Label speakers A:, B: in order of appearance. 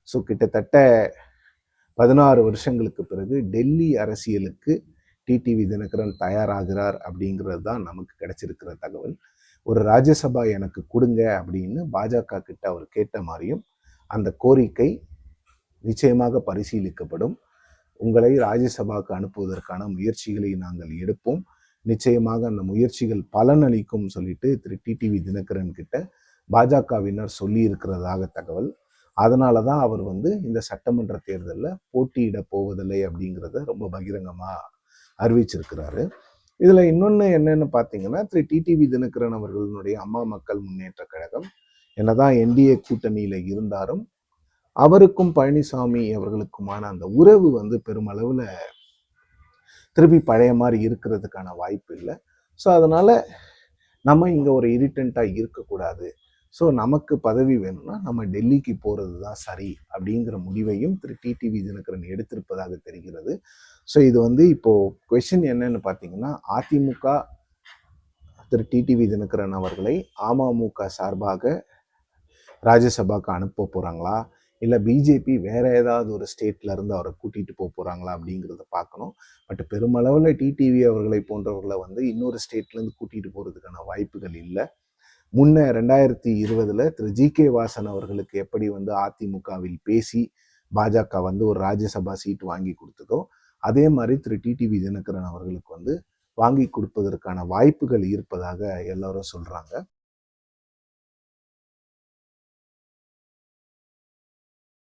A: So கிட்டத்தட்ட 16 வருஷங்களுக்கு பிறகு டெல்லி அரசியலுக்கு டிடிவி தினகரன் தயாராகிறார் அப்படிங்கிறது தான் நமக்கு கிடைச்சிருக்கிற தகவல். ஒரு ராஜ்யசபா எனக்கு கொடுங்க அப்படின்னு பாஜக கிட்ட அவர் கேட்ட மாதிரியும் அந்த கோரிக்கை நிச்சயமாக பரிசீலிக்கப்படும். உங்களை ராஜ்யசபாவுக்கு அனுப்புவதற்கான முயற்சிகளை நாங்கள் எடுப்போம். நிச்சயமாக அந்த முயற்சிகள் பலனளிக்கும் சொல்லிட்டு திரு டிடிவி தினகரன் கிட்ட பாஜகவினர் சொல்லி இருக்கிறதாக தகவல். அதனால தான் அவர் இந்த சட்டமன்ற தேர்தலில் போட்டியிட போவதில்லை அப்படிங்கிறத ரொம்ப பகிரங்கமாக அறிவிச்சிருக்கிறாரு. இதில் இன்னொன்று என்னன்னு பார்த்தீங்கன்னா, திரு டிடிவி தினகரன் அவர்களுடைய அம்மா மக்கள் முன்னேற்ற கழகம் என்னதான் என்டிஏ கூட்டணியில் இருந்தாலும் அவருக்கும் பழனிசாமி அவர்களுக்குமான அந்த உறவு பெருமளவில் திருப்பி பழைய மாதிரி இருக்கிறதுக்கான வாய்ப்பு இல்லை. ஸோ அதனால் நம்ம இங்கே ஒரு இரிட்டண்ட்டாக இருக்கக்கூடாது. ஸோ நமக்கு பதவி வேணும்னா நம்ம டெல்லிக்கு போகிறது தான் சரி அப்படிங்கிற முடிவையும் திரு டிடிவி தினகரன் எடுத்திருப்பதாக தெரிகிறது. ஸோ இது இப்போது கொஷின் என்னன்னு பார்த்தீங்கன்னா, அதிமுக திரு டிடிவி தினகரன் அவர்களை அமமுக சார்பாக ராஜ்யசபாவுக்கு அனுப்ப போகிறாங்களா, இல்லை பிஜேபி வேற ஏதாவது ஒரு ஸ்டேட்ல இருந்து அவரை கூட்டிகிட்டு போகிறாங்களா அப்படிங்கிறத பார்க்கணும். பட் பெருமளவில் டிடிவி அவர்களை போன்றவர்களை இன்னொரு ஸ்டேட்லேருந்து கூட்டிகிட்டு போகிறதுக்கான வாய்ப்புகள் இல்லை. முன்ன 2020 திரு ஜி.கே. வாசன் அவர்களுக்கு எப்படி அதிமுகவில் பேசி பாஜக ஒரு ராஜ்யசபா சீட் வாங்கி கொடுத்ததோ அதே மாதிரி திரு டிடிவி தினகரன் அவர்களுக்கு வாங்கி கொடுப்பதற்கான வாய்ப்புகள் இருப்பதாக எல்லாரும் சொல்றாங்க.